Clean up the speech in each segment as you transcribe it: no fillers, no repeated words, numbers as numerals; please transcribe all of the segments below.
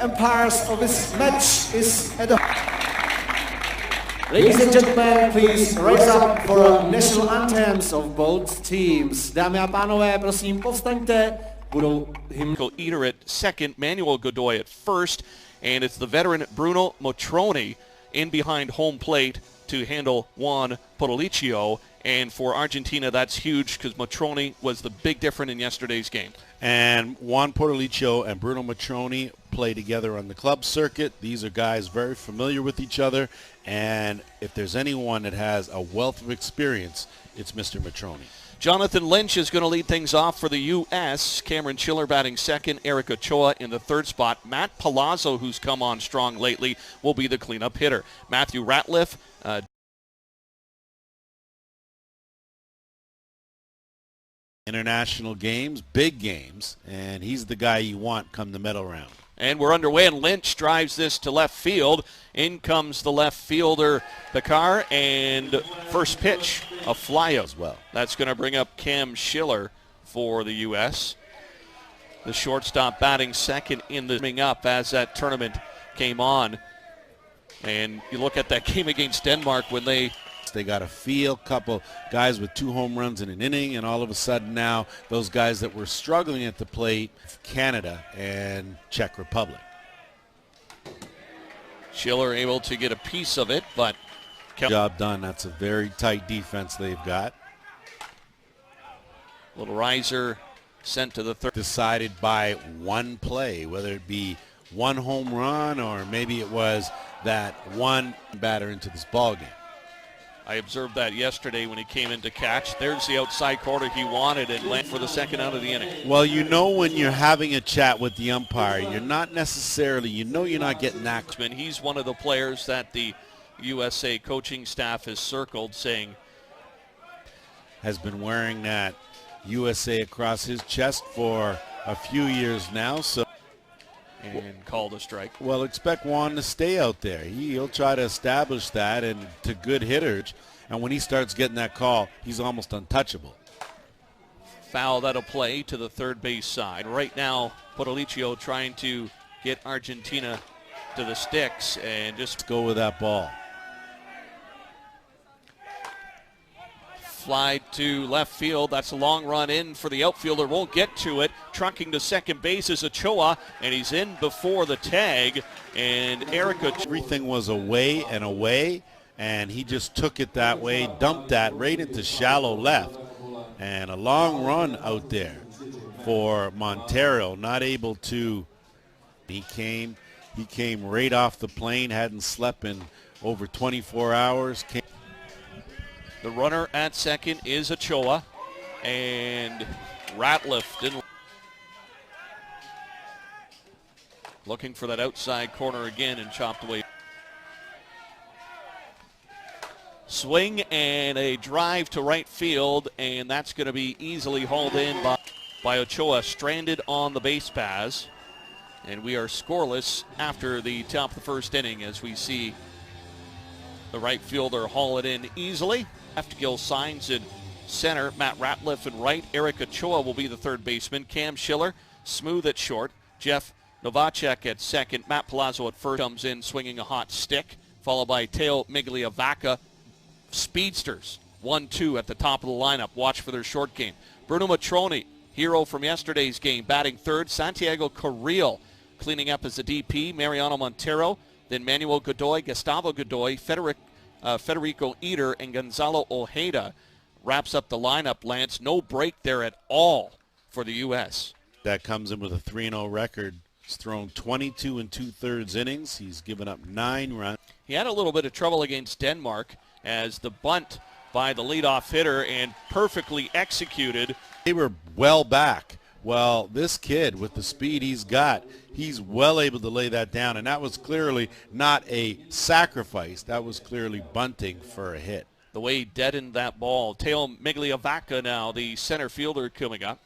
umpires of this match is at the... Ladies and gentlemen, please raise up for national anthems of both teams. Dámy a pánové, prosím, povstaňte. Budou hymn... Eater at second, Manuel Godoy at first, and it's the veteran Bruno Motroni in behind home plate to handle Juan Podolicio. And for Argentina, that's huge because Motroni was the big difference in yesterday's game. And Juan Podolicio and Bruno Motroni play together on the club circuit. These are guys very familiar with each other. And if there's anyone that has a wealth of experience, it's Mr. Motroni. Jonathan Lynch is going to lead things off for the U.S. Cameron Chiller batting second. Eric Ochoa in the third spot. Matt Palazzo, who's come on strong lately, will be the cleanup hitter. Matthew Ratliff, international games, big games, and he's the guy you want come the medal round. And we're underway, and Lynch drives this to left field. In comes the left fielder, Picard, and first pitch, a flyout as well. That's going to bring up Cam Schiller for the U.S. The shortstop batting second in the coming up as that tournament came on. And you look at that game against Denmark when they got a field, couple guys with 2 home runs in an inning, and all of a sudden now those guys that were struggling at the plate, Canada and Czech Republic. Schiller able to get a piece of it, but job done. That's a very tight defense they've got. Little riser sent to the third. Decided by one play, whether it be one home run or maybe it was that one batter into this ball game. I observed that yesterday when he came in to catch. There's the outside corner he wanted and went for the second out of the inning. Well, you know when you're having a chat with the umpire, you're not necessarily, you know you're not getting that. He's one of the players that the USA coaching staff has circled, saying has been wearing that USA across his chest for a few years now. So. And called a strike. Well, expect Juan to stay out there. He'll try to establish that and to good hitters. And when he starts getting that call, he's almost untouchable. Foul that'll play to the third base side. Right now, Podolicio trying to get Argentina to the sticks and just go with that ball. Fly to left field. That's a long run in for the outfielder. Won't get to it. Trucking to second base is Ochoa, and he's in before the tag. And everything was away and away, and he just took it that way, dumped that right into shallow left. And a long run out there for Montero. Not able to. He came right off the plane. Hadn't slept in over 24 hours. The runner at second is Ochoa, and Ratliff didn't. Looking for that outside corner again and chopped away. Swing and a drive to right field, and that's going to be easily hauled in by Ochoa, stranded on the base paths. And we are scoreless after the top of the first inning as we see the right fielder haul it in easily. Left, Gil Signs in center. Matt Ratliff in right. Eric Ochoa will be the third baseman. Cam Schiller smooth at short. Jeff Novacek at second. Matt Palazzo at first comes in swinging a hot stick, followed by Teo Migliavaca. Speedsters 1-2 at the top of the lineup. Watch for their short game. Bruno Motroni, hero from yesterday's game, batting third. Santiago Carril cleaning up as a DP. Mariano Montero, then Manuel Godoy, Gustavo Godoy, Federico Eater, and Gonzalo Ojeda wraps up the lineup, Lance. No break there at all for the U.S. That comes in with a 3-0 record. He's thrown 22 2/3 innings. He's given up 9 runs. He had a little bit of trouble against Denmark as the bunt by the leadoff hitter and perfectly executed. They were well back. Well, this kid, with the speed he's got, he's well able to lay that down, and that was clearly not a sacrifice. That was clearly bunting for a hit. The way he deadened that ball. Teo Migliavaca now, the center fielder coming up.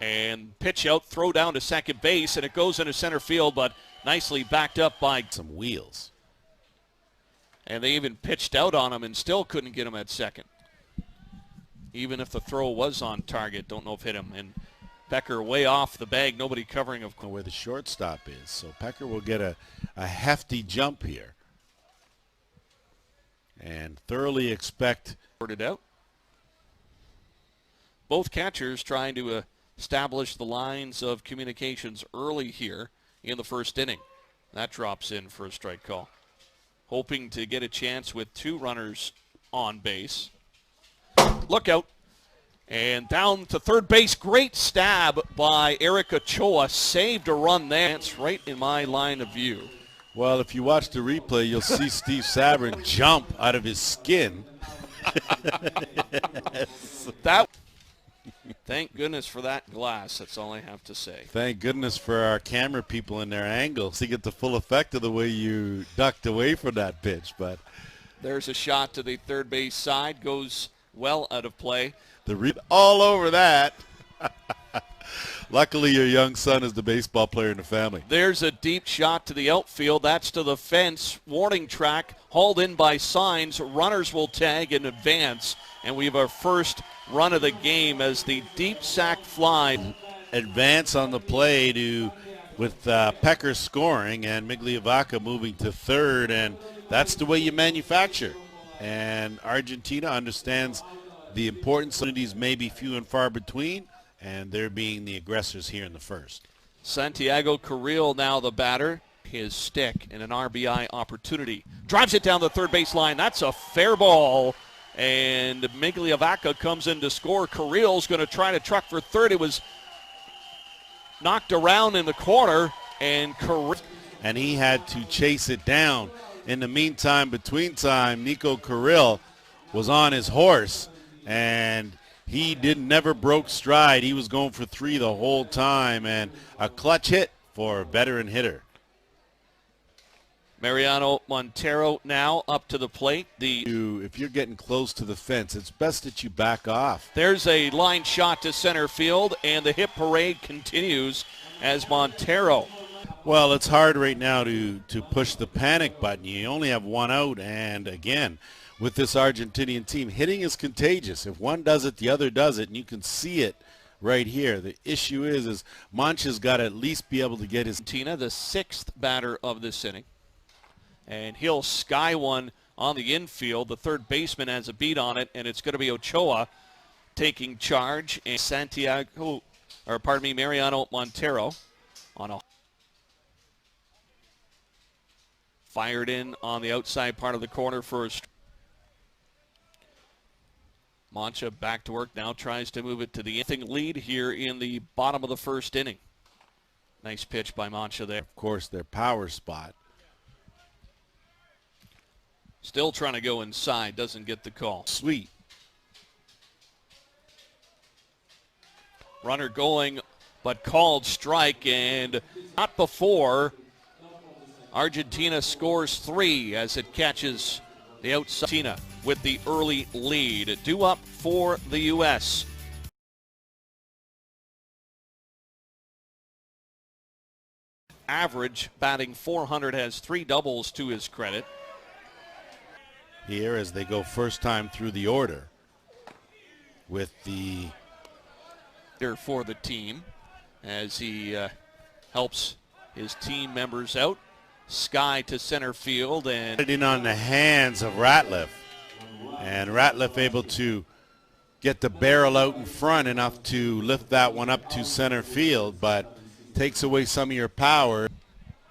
And pitch out, throw down to second base, and it goes into center field, but nicely backed up by some wheels. And they even pitched out on him and still couldn't get him at second. Even if the throw was on target, don't know if hit him. And Becker way off the bag, nobody covering of where the shortstop is. So Pecker will get a hefty jump here. And thoroughly expect it out. Both catchers trying to establish the lines of communications early here in the first inning. That drops in for a strike call. Hoping to get a chance with 2 runners on base. Look out. And down to third base. Great stab by Eric Ochoa. Saved a run there. It's right in my line of view. Well, if you watch the replay, you'll see Steve Sabrin jump out of his skin. Thank goodness for that glass. That's all I have to say. Thank goodness for our camera people and their angles to get the full effect of the way you ducked away from that pitch. But there's a shot to the third base side. Goes well out of play. All over that. Luckily, your young son is the baseball player in the family. There's a deep shot to the outfield. That's to the fence. Warning track hauled in by signs. Runners will tag in advance. And we have our first run of the game as the deep sack fly. Advance on the play with Pecker scoring and Migliavaca moving to third. And that's the way you manufacture. And Argentina understands the importance of these may be few and far between. And they're being the aggressors here in the first. Santiago Carril now the batter. His stick in an RBI opportunity. Drives it down the third base line. That's a fair ball. And Migliavaca comes in to score. Carril's going to try to truck for third. It was knocked around in the corner. And he had to chase it down. In the meantime, between time, Nico Carril was on his horse. And he never broke stride. He was going for 3 the whole time, and a clutch hit for a veteran hitter. Mariano Montero now up to the plate. If you're getting close to the fence, it's best that you back off. There's a line shot to center field, and the hit parade continues as Montero. Well, it's hard right now to push the panic button. You only have 1 out, and again, with this Argentinian team, hitting is contagious. If one does it, the other does it, and you can see it right here. The issue is Mancha's got to at least be able to get his... Tina, the 6th batter of this inning. And he'll sky one on the infield. The third baseman has a beat on it, and it's going to be Ochoa taking charge. And Mariano Montero on a... Fired in on the outside part of the corner for a... Mancha back to work now, tries to move it to the lead here in the bottom of the first inning. Nice pitch by Mancha there. Of course, their power spot. Still trying to go inside, doesn't get the call. Sweet. Runner going, but called strike, and not before Argentina scores 3 as it catches the outside. Argentina with the early lead. Due up for the U.S. Average batting .400, has 3 doubles to his credit. Here as they go first time through the order with the... for the team as he helps his team members out. Sky to center field and in on the hands of Ratliff, and Ratliff able to get the barrel out in front enough to lift that one up to center field, but takes away some of your power.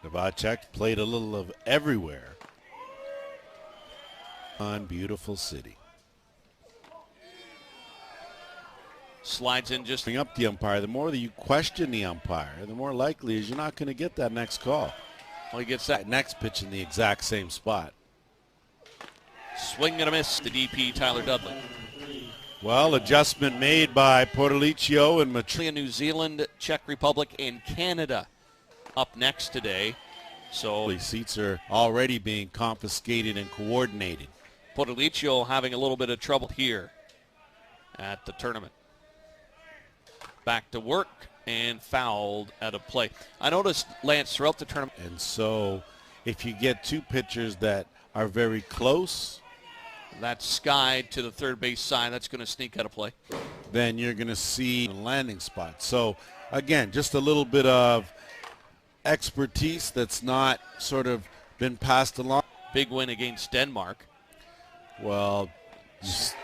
Novacek played a little of everywhere on beautiful city. Slides in just bring up the umpire. The more that you question the umpire, the more likely is you're not going to get that next call. Well, he gets that next pitch in the exact same spot. Swing and a miss to DP Tyler Dudley. Well, adjustment made by Portolicio and Matria. New Zealand, Czech Republic, and Canada up next today. So seats are already being confiscated and coordinated. Portolicio having a little bit of trouble here at the tournament. Back to work. And fouled out of play. I noticed, Lance, throughout the tournament. And so if you get 2 pitchers that are very close. That's Sky to the third base side. That's going to sneak out of play. then you're going to see a landing spot. So, again, just a little bit of expertise that's not sort of been passed along. Big win against Denmark. Well,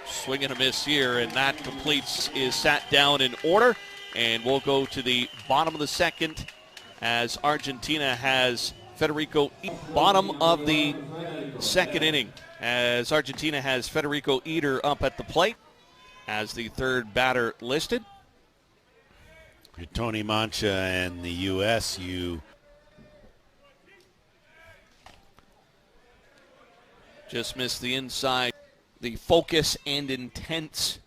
Swing and a miss here, and that completes is sat down in order. And we'll go to the bottom of the second as Argentina has Federico. Bottom of the second inning as Argentina has Federico Eder up at the plate as the third batter listed. You're Tony Mancha and the U.S. You just missed the inside. The focus and intense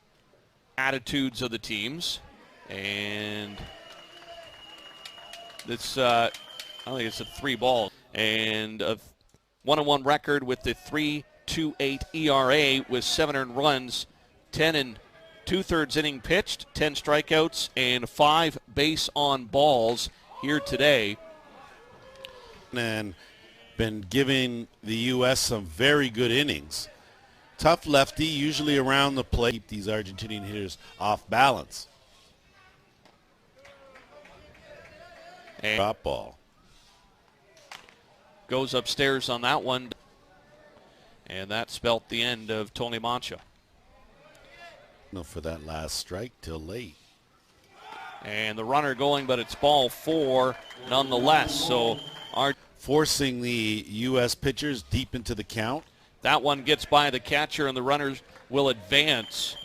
attitudes of the teams. And this, I think it's a 3-ball. And a 1-1 record with the 3.28 ERA with 7 earned runs, 10 2/3 inning pitched, 10 strikeouts, and 5 base on balls here today. and been giving the U.S. some very good innings. Tough lefty, usually around the plate, keep these Argentinian hitters off balance. And Drop ball. goes upstairs on that one. And that spelt the end of Tony Mancha. No, for that last strike till late. And the runner going, but it's ball 4 nonetheless. So Forcing the U.S. pitchers deep into the count. that one gets by the catcher, and the runners will advance.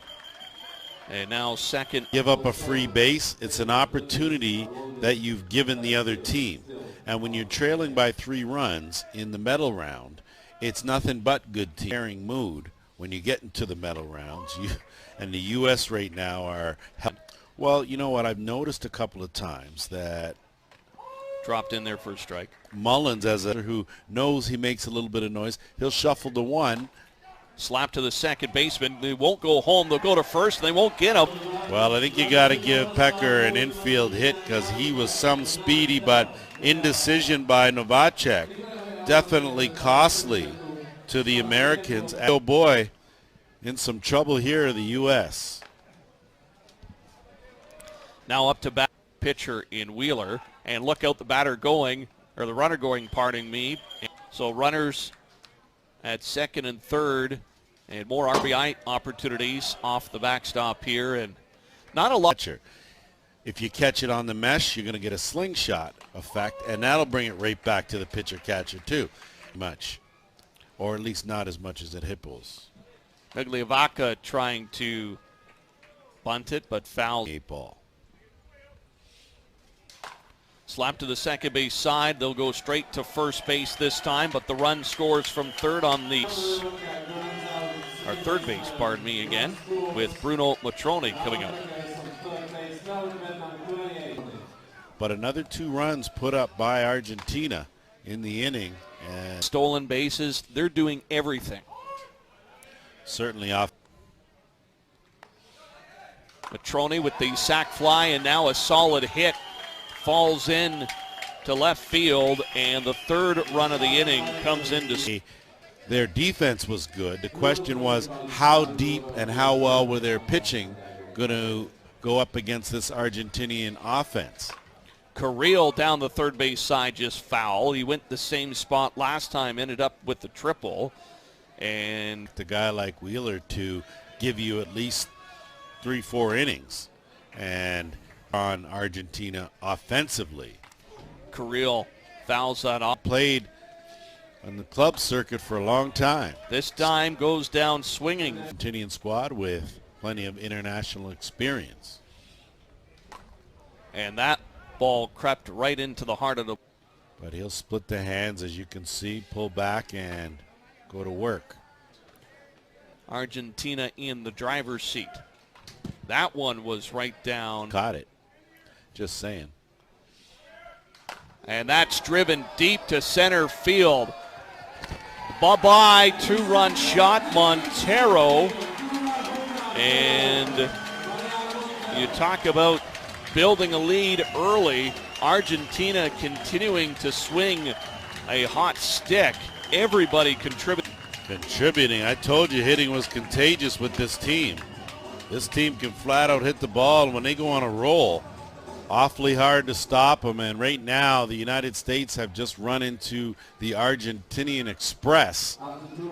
And now second. Give up a free base. It's an opportunity that you've given the other team. And when you're trailing by 3 runs in the medal round, it's nothing but good team mood when you get into the medal rounds. And the U.S. right now are, well, you know what, I've noticed a couple of times that Dropped in there for a strike. Mullins, as a who knows he makes a little bit of noise, he'll shuffle to 1. Slap to the second baseman. They won't go home. They'll go to first, and they won't get him. Well, I think you got to give Pecker an infield hit because he was some speedy, but indecision by Novacek. Definitely costly to the Americans. Oh, boy, in some trouble here, the U.S. Now up to bat pitcher in Wheeler. And look out, the batter going, or the runner going, pardon me. So runners at second and third, and more RBI opportunities off the backstop here. And not a lot. If you catch it on the mesh, you're going to get a slingshot effect, and that'll bring it right back to the pitcher-catcher, too. Much. Or at least not as much as it Hippos. Migliavaca trying to bunt it, but foul. 8 ball. Slap to the second base side. They'll go straight to first base this time, but the run scores from third on the, or third base, pardon me again, with Bruno Matrone coming up. But another 2 runs put up by Argentina in the inning. And stolen bases, they're doing everything. Certainly off. Matrone with the sac fly, and now a solid hit. Falls in to left field, and the third run of the inning comes into. Their defense was good. The question was how deep and how well were their pitching going to go up against this Argentinian offense. Carrillo down the third base side, just foul. He went the same spot last time, ended up with the triple. And the guy like Wheeler to give you at least 3-4 innings. And on Argentina offensively. Carrillo fouls that off. Played on the club circuit for a long time. This time goes down swinging. Argentinian squad with plenty of international experience. And that ball crept right into the heart of the. But he'll split the hands, as you can see, pull back and go to work. Argentina in the driver's seat. That one was right down. Caught it. Just saying. And that's driven deep to center field. Bye-bye, 2-run shot, Montero. And you talk about building a lead early. Argentina continuing to swing a hot stick. Everybody contributing. I told you hitting was contagious with this team. This team can flat out hit the ball, and when they go on a roll, awfully hard to stop them. And right now, the United States have just run into the Argentinian Express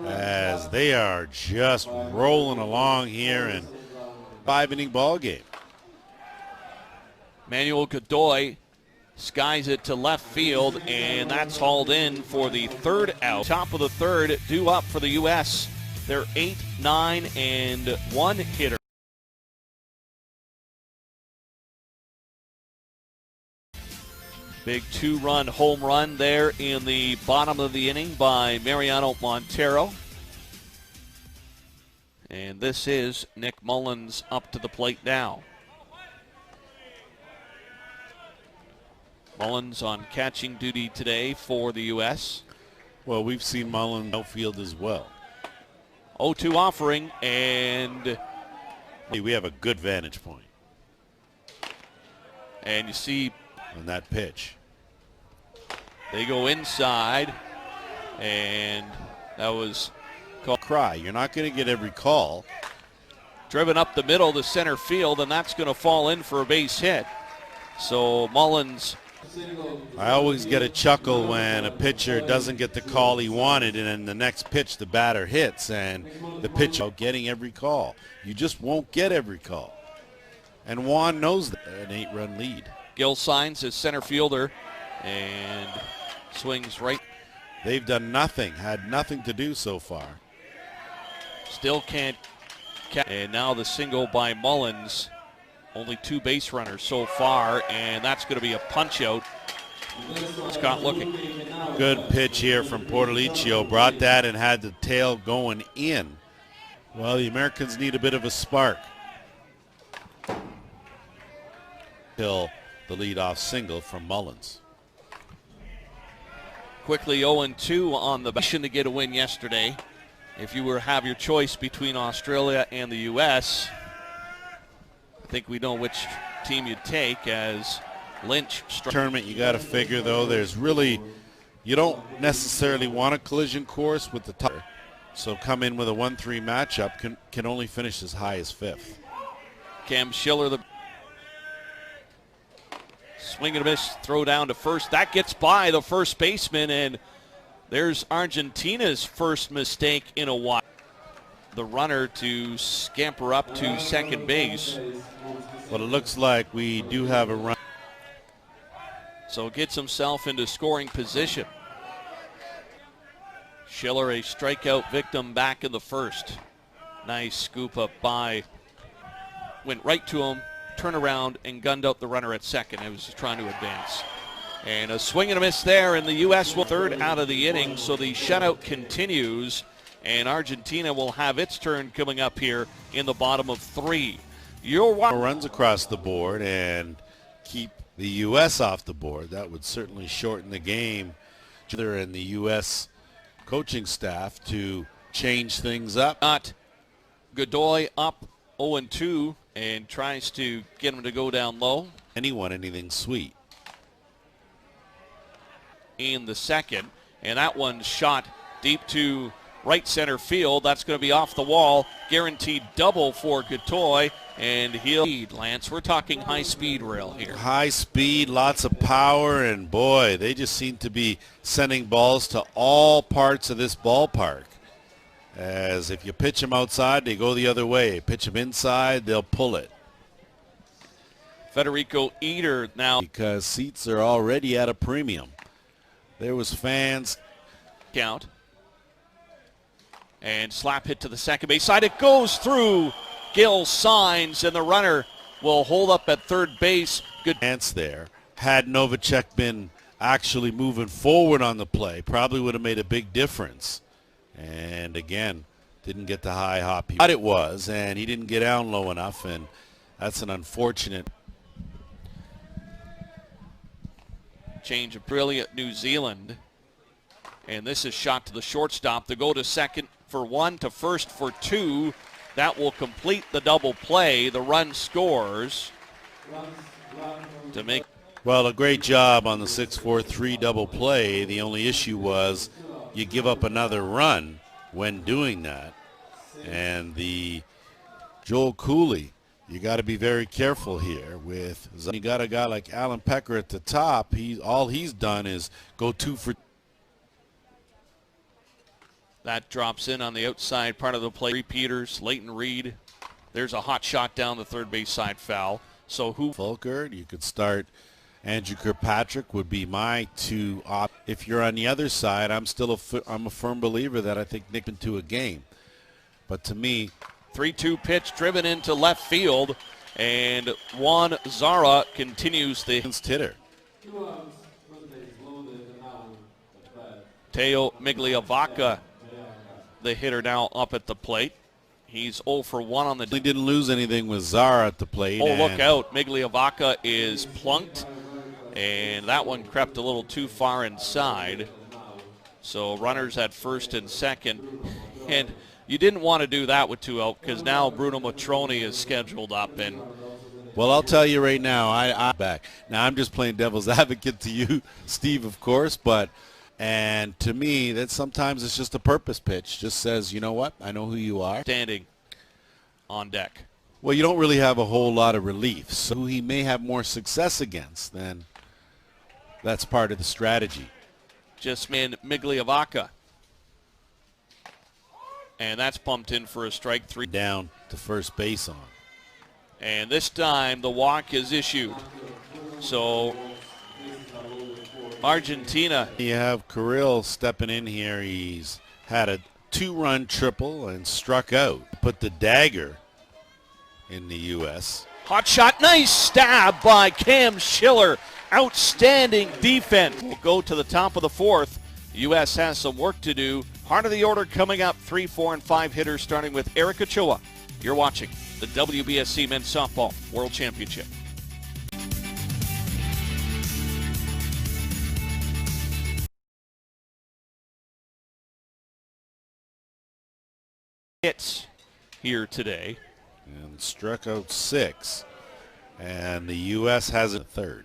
as they are just rolling along here in a 5-inning ball game. Manuel Godoy skies it to left field, and that's hauled in for the third out. Top of the third, due up for the U.S. They're 8, 9, and 1 hitter. Big 2-run home run there in the bottom of the inning by Mariano Montero. And this is Nick Mullins up to the plate now. Mullins on catching duty today for the U.S. Well, we've seen Mullins outfield as well. 0-2 offering, and we have a good vantage point. And you see on that pitch. They go inside, and that was called. Cry. You're not going to get every call. Driven up the middle to center field, and that's going to fall in for a base hit. So Mullins. I always get a chuckle when a pitcher doesn't get the call he wanted, and in the next pitch the batter hits, and the pitcher getting every call. You just won't get every call. And Juan knows that. An 8-run lead. Gil signs as center fielder and swings right. They've done nothing, had nothing to do so far. Still can't catch. And now the single by Mullins. Only 2 base runners so far, and that's going to be a punch out. Scott looking. Good pitch here from Portolicio. Brought that and had the tail going in. Well, the Americans need a bit of a spark. Till the leadoff single from Mullins. Quickly 0-2 on the mission to get a win yesterday. If you were to have your choice between Australia and the U.S., I think we know which team you'd take as Lynch. Tournament, you got to figure, though, there's really, you don't necessarily want a collision course with the top. So come in with a 1-3 matchup, can only finish as high as 5th. Cam Schiller, the swing and a miss, throw down to first. That gets by the first baseman, and there's Argentina's first mistake in a while. The runner to scamper up to second base. Well, it looks like we do have a run. So gets himself into scoring position. Schiller, a strikeout victim back in the first. Nice scoop up by. Went right to him, turned around, and gunned out the runner at second. It was just trying to advance. And a swing and a miss there, and the U.S. will third out of the inning, so the shutout continues, and Argentina will have its turn coming up here in the bottom of 3. Runs across the board and keep the U.S. off the board. That would certainly shorten the game. And the U.S. coaching staff to change things up. Not Godoy up 0-2 and tries to get him to go down low. Anything sweet. In the second, and that one's shot deep to right center field. That's going to be off the wall. Guaranteed double for Godoy, and he'll lead. Lance, we're talking high-speed rail here. High speed, lots of power, and boy, they just seem to be sending balls to all parts of this ballpark. As if you pitch them outside, they go the other way. Pitch them inside, they'll pull it. Federico Eder now. Because seats are already at a premium. There was fans. Count. And slap hit to the second base side. It goes through. Gill signs, and the runner will hold up at third base. Good chance there. Had Novacek been actually moving forward on the play, probably would have made a big difference. And again, didn't get the high hop he thought it was, and he didn't get down low enough, and that's an unfortunate. Change of brilliant New Zealand. And this is shot to the shortstop. They go to second for 1, to first for 2. That will complete the double play. The run scores to make. Well, a great job on the 6-4-3 double play. The only issue was you give up another run when doing that. And the Joel Cooley, you got to be very careful here with. You got a guy like Alan Pecker at the top. All he's done is go 2 for. That drops in on the outside part of the play. Repeaters, Leighton Reed. There's a hot shot down the third base side foul. So who? Fulker, you could start. Andrew Kirkpatrick would be my 2 op. If you're on the other side, I'm a firm believer that I think Nick into a game. But to me, 3-2 pitch driven into left field, and Juan Zara continues the hitter. Teo Migliavaca, the hitter now up at the plate. He's 0 for 1 on the day. He didn't lose anything with Zara at the plate. Oh, look out. Migliavaca is plunked, and that one crept a little too far inside. So runners at first and second. And you didn't want to do that with 2 out because now Bruno Matroni is scheduled up. And well, I'll tell you right now, I'm back. Now, I'm just playing devil's advocate to you, Steve, of course, and to me, that sometimes it's just a purpose pitch. Just says, you know what, I know who you are. Standing on deck. Well, you don't really have a whole lot of relief. So who he may have more success against, then that's part of the strategy. Just man Migliavaca. And that's pumped in for a strike 3. Down to first base on. And this time the walk is issued. So Argentina. You have Kirill stepping in here. He's had a 2-run triple and struck out. Put the dagger in the U.S. Hot shot, nice stab by Cam Schiller. Outstanding defense. We'll go to the top of the 4th. U.S. has some work to do. Heart of the order coming up, 3, 4, and 5 hitters, starting with Eric Ochoa. You're watching the WBSC Men's Softball World Championship. Hits here today. And struck out 6. And the U.S. has a 3rd.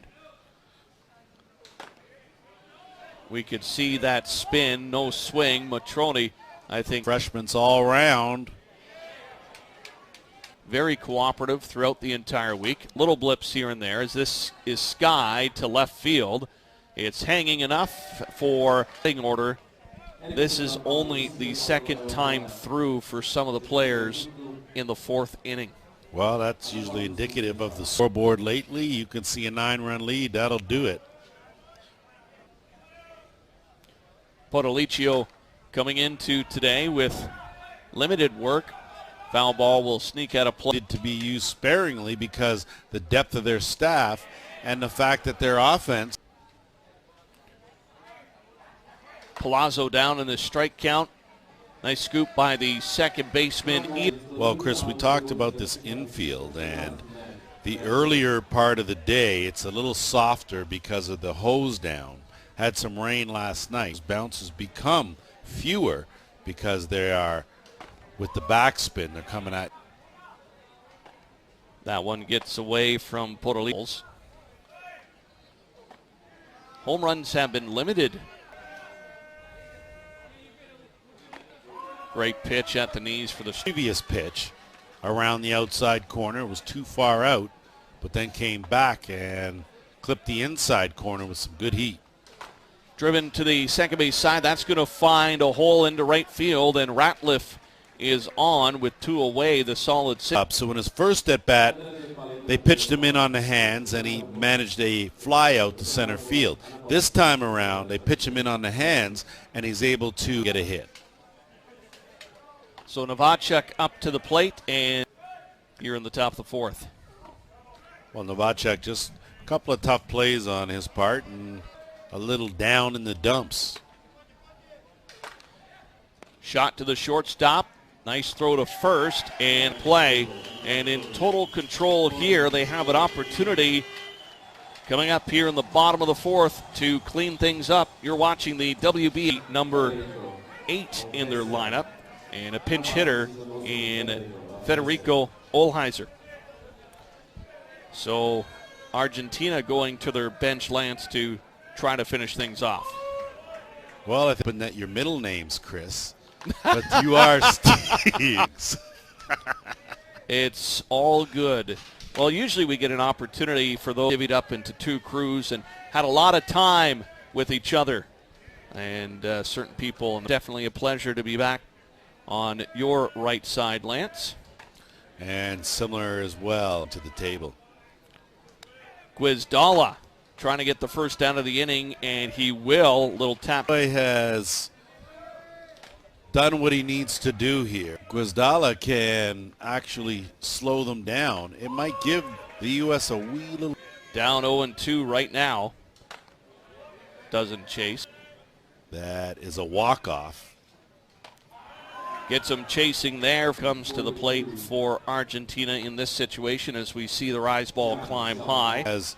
We could see that spin, no swing. Matroni, I think. Freshmen's all around. Very cooperative throughout the entire week. Little blips here and there as this is sky to left field. It's hanging enough for hitting order. This is only the second time through for some of the players in the 4th inning. Well, that's usually indicative of the scoreboard lately. You can see a 9-run lead. That'll do it. Podolicio coming into today with limited work. Foul ball will sneak out of play. To be used sparingly because the depth of their staff and the fact that their offense. Palazzo down in the strike count. Nice scoop by the second baseman. Well, Chris, we talked about this infield, and the earlier part of the day, it's a little softer because of the hose down. Had some rain last night. Bounces become fewer because they are, with the backspin, they're coming at. That one gets away from Podolicio. Home runs have been limited. Great pitch at the knees for the previous pitch around the outside corner. It was too far out, but then came back and clipped the inside corner with some good heat. Driven to the second base side. That's going to find a hole into right field, and Ratliff is on with 2 away, the solid 6. So in his first at-bat, they pitched him in on the hands, and he managed a fly out to center field. This time around, they pitch him in on the hands, and he's able to get a hit. So Novacek up to the plate, and here in the top of the 4th. Well, Novacek, just a couple of tough plays on his part, and a little down in the dumps. Shot to the shortstop. Nice throw to first and play. And in total control here, they have an opportunity coming up here in the bottom of the 4th to clean things up. You're watching the WB number 8 in their lineup, and a pinch hitter in Federico Olheiser. So Argentina going to their bench, Lance, to try to finish things off. Well, I think that your middle name's Chris, but you are Steve. It's all good. Well, usually we get an opportunity for those divvied up into two crews and had a lot of time with each other. And certain people, definitely a pleasure to be back on your right side, Lance. And similar as well to the table. Gwizdala trying to get the first down of the inning, and he will. Little tap. He has done what he needs to do here. Gwizdala can actually slow them down. It might give the U.S. a wee little. Down 0-2 right now. Doesn't chase. That is a walk-off. Gets him chasing there. Comes to the plate for Argentina in this situation as we see the rise ball climb high. Has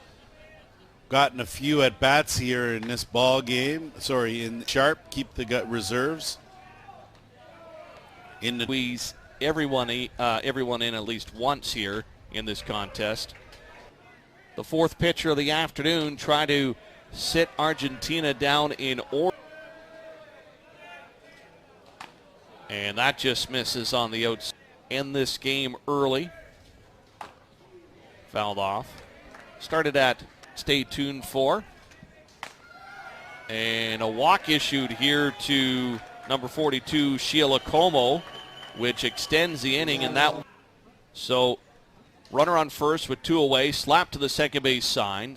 gotten a few at-bats here in this ball game. Sorry, in sharp, keep the gut reserves. In the squeeze everyone in at least once here in this contest. The fourth pitcher of the afternoon try to sit Argentina down in order. And that just misses on the outside. End this game early. Fouled off. Started at stay tuned for. And a walk issued here to number 42, Sheila Como, which extends the inning. And that, so runner on first with two away, slapped to the second base sign,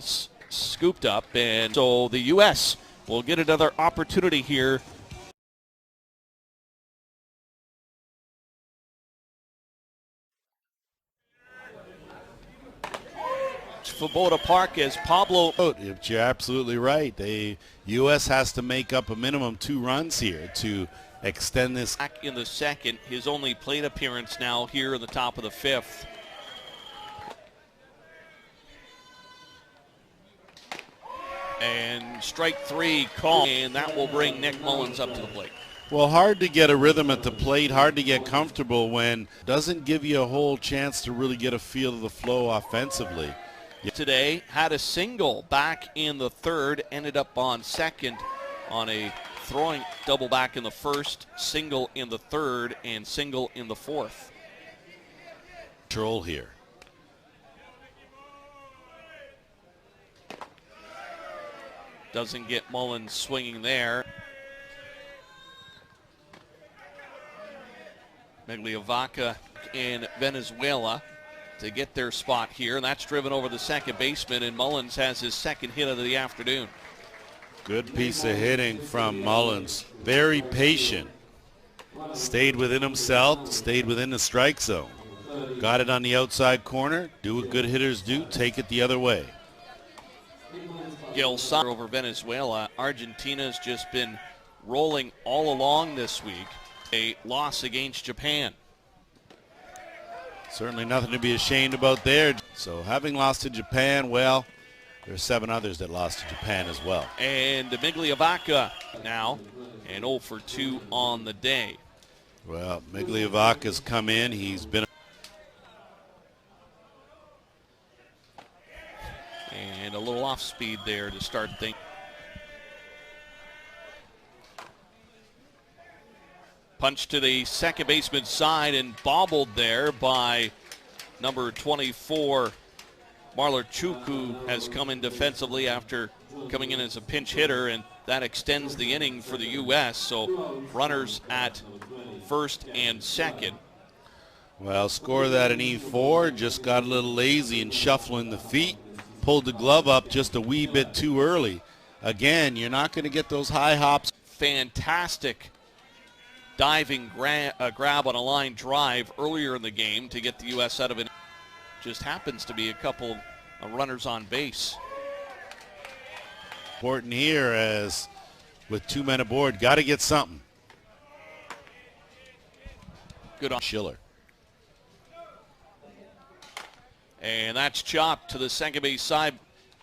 scooped up, and so the U.S. will get another opportunity here. Svoboda Park as Pablo. You're absolutely right. The U.S. has to make up a minimum 2 runs here to extend this. Back in the second, his only plate appearance now here in the top of the fifth. And strike 3 call, and that will bring Nick Mullins up to the plate. Well, hard to get a rhythm at the plate, hard to get comfortable when doesn't give you a whole chance to really get a feel of the flow offensively. Today had a single back in the third, ended up on second on a throwing double back in the first, single in the third, and single in the fourth. Control here. Doesn't get Mullins swinging there. Migliovaca in Venezuela to get their spot here, and that's driven over the second baseman, and Mullins has his second hit of the afternoon. Good piece of hitting from Mullins. Very patient. Stayed within himself, stayed within the strike zone. Got it on the outside corner. Do what good hitters do, take it the other way. Gil Sutter over Venezuela. Argentina's just been rolling all along this week. A loss against Japan. Certainly nothing to be ashamed about there. So having lost to Japan, well, there are 7 others that lost to Japan as well. And Migliovaca now, and 0 for 2 on the day. Well, Migliovaca's come in. He's been. And a little off speed there to start things. Punch to the second baseman's side and bobbled there by number 24, Marlarchuk, who has come in defensively after coming in as a pinch hitter, and that extends the inning for the U.S. So runners at first and second. Well, score that an E4, just got a little lazy and shuffling the feet, pulled the glove up just a wee bit too early. Again, you're not going to get those high hops. Fantastic diving grab on a line drive earlier in the game to get the U.S. out of it. Just happens to be a couple of runners on base. Important here as with 2 men aboard, got to get something. Good on Schiller. And that's chopped to the second base side.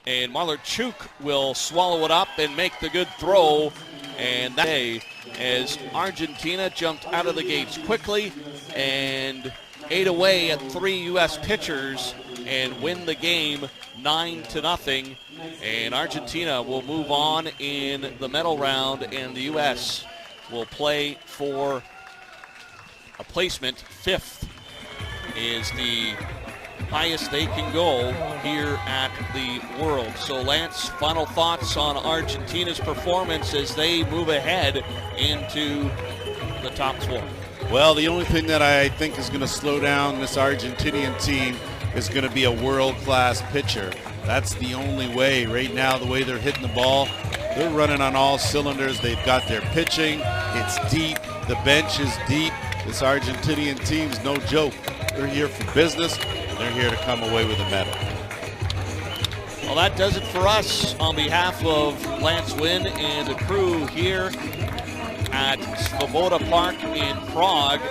And Marlarchuk will swallow it up and make the good throw. And that day, as Argentina jumped out of the gates quickly and ate away at 3 U.S. pitchers and win the game 9-0. And Argentina will move on in the medal round, and the U.S. will play for a placement 5th is the highest they can go here at the World. So Lance, final thoughts on Argentina's performance as they move ahead into the top 4. Well, the only thing that I think is going to slow down this Argentinian team is going to be a world-class pitcher. That's the only way. Right now, the way they're hitting the ball, they're running on all cylinders. They've got their pitching. It's deep. The bench is deep. This Argentinian team's no joke. They're here for business. They're here to come away with a medal. Well, that does it for us on behalf of Lance Wynn and the crew here at Svoboda Park in Prague.